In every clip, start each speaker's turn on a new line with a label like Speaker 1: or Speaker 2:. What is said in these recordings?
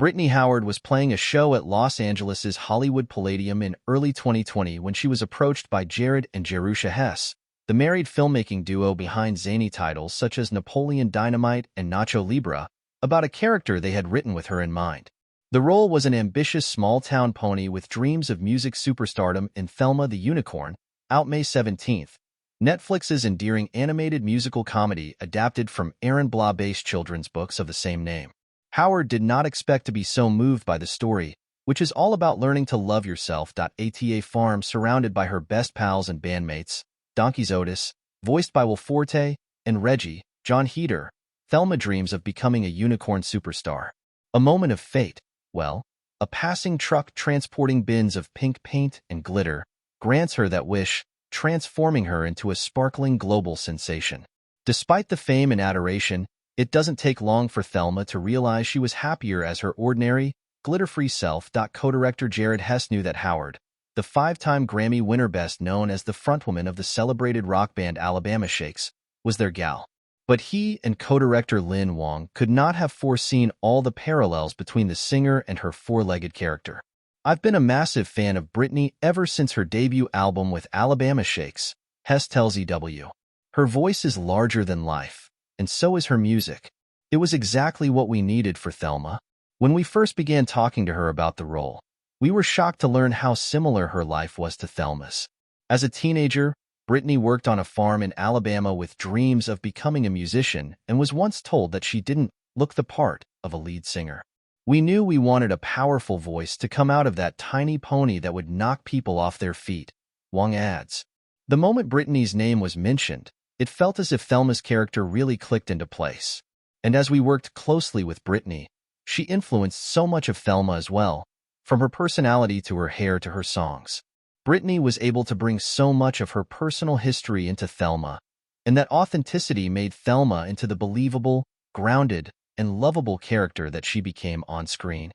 Speaker 1: Brittany Howard was playing a show at Los Angeles' Hollywood Palladium in early 2020 when she was approached by Jared and Jerusha Hess, the married filmmaking duo behind zany titles such as Napoleon Dynamite and Nacho Libre, about a character they had written with her in mind. The role was an ambitious small-town pony with dreams of music superstardom in Thelma the Unicorn, out May 17th, Netflix's endearing animated musical comedy adapted from Aaron Blah-based children's books of the same name. Howard did not expect to be so moved by the story, which is all about learning to love yourself. Ata Farm, surrounded by her best pals and bandmates, Donkey's Otis, voiced by Will Forte, and Reggie, John Heder, Thelma dreams of becoming a unicorn superstar. A moment of fate, well, a passing truck transporting bins of pink paint and glitter, grants her that wish, transforming her into a sparkling global sensation. Despite the fame and adoration, it doesn't take long for Thelma to realize she was happier as her ordinary, glitter-free self. Co-director Jared Hess knew that Howard, the five-time Grammy winner best known as the frontwoman of the celebrated rock band Alabama Shakes, was their gal. But he and co-director Lin Wong could not have foreseen all the parallels between the singer and her four-legged character. "I've been a massive fan of Brittany ever since her debut album with Alabama Shakes," Hess tells EW. "Her voice is larger than life, and so is her music. It was exactly what we needed for Thelma. When we first began talking to her about the role, we were shocked to learn how similar her life was to Thelma's. As a teenager, Brittany worked on a farm in Alabama with dreams of becoming a musician and was once told that she didn't look the part of a lead singer. We knew we wanted a powerful voice to come out of that tiny pony that would knock people off their feet," Wong adds. The moment Brittany's name was mentioned, it felt as if Thelma's character really clicked into place. And as we worked closely with Brittany, she influenced so much of Thelma as well, from her personality to her hair to her songs. Brittany was able to bring so much of her personal history into Thelma, and that authenticity made Thelma into the believable, grounded, and lovable character that she became on screen.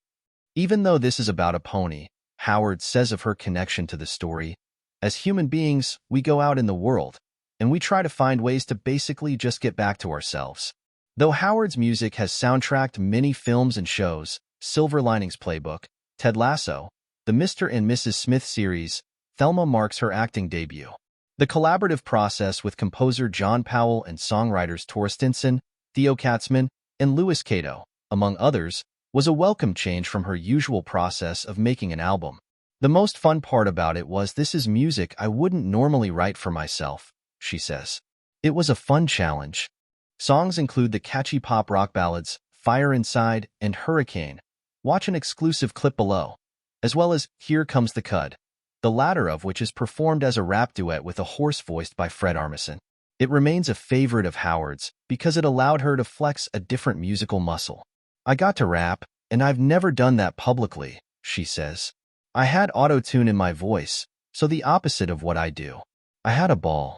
Speaker 1: Even though this is about a pony, Howard says of her connection to the story, "As human beings, we go out in the world, and we try to find ways to basically just get back to ourselves." Though Howard's music has soundtracked many films and shows, Silver Linings Playbook, Ted Lasso, the Mr. and Mrs. Smith series, Thelma marks her acting debut. The collaborative process with composer John Powell and songwriters Tor Stinson, Theo Katzman, and Louis Cato, among others, was a welcome change from her usual process of making an album. "The most fun part about it was this is music I wouldn't normally write for myself," she says. "It was a fun challenge." Songs include the catchy pop rock ballads Fire Inside and Hurricane. Watch an exclusive clip below, as well as Here Comes the Cud, the latter of which is performed as a rap duet with a horse voiced by Fred Armisen. It remains a favorite of Howard's because it allowed her to flex a different musical muscle. "I got to rap, and I've never done that publicly," she says. "I had auto-tune in my voice, so the opposite of what I do. I had a ball."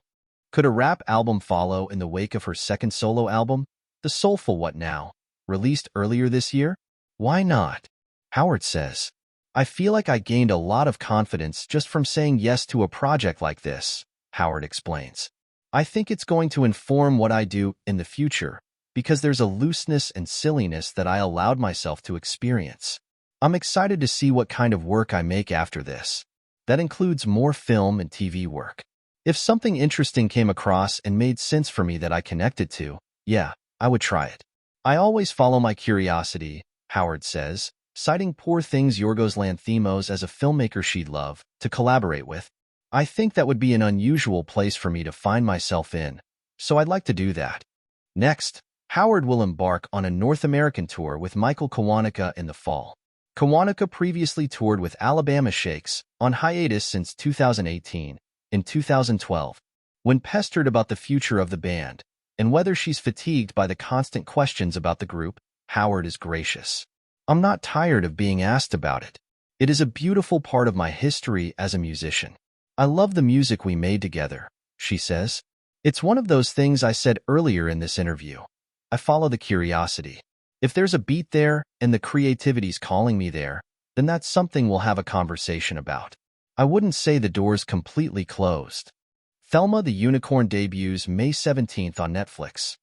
Speaker 1: Could a rap album follow in the wake of her second solo album, the soulful What Now, released earlier this year? Why not? Howard says, "I feel like I gained a lot of confidence just from saying yes to a project like this," Howard explains. "I think it's going to inform what I do in the future, because there's a looseness and silliness that I allowed myself to experience. I'm excited to see what kind of work I make after this. That includes more film and TV work. If something interesting came across and made sense for me that I connected to, yeah, I would try it. I always follow my curiosity," Howard says, citing Poor Things Yorgos Lanthimos as a filmmaker she'd love to collaborate with. "I think that would be an unusual place for me to find myself in, so I'd like to do that." Next, Howard will embark on a North American tour with Michael Kiwanuka in the fall. Kiwanuka previously toured with Alabama Shakes, on hiatus since 2018. In 2012, when pestered about the future of the band and whether she's fatigued by the constant questions about the group, Howard is gracious. "I'm not tired of being asked about it. It is a beautiful part of my history as a musician. I love the music we made together," she says. "It's one of those things I said earlier in this interview. I follow the curiosity. If there's a beat there and the creativity's calling me there, then that's something we'll have a conversation about. I wouldn't say the door's completely closed." Thelma the Unicorn debuts May 17th on Netflix.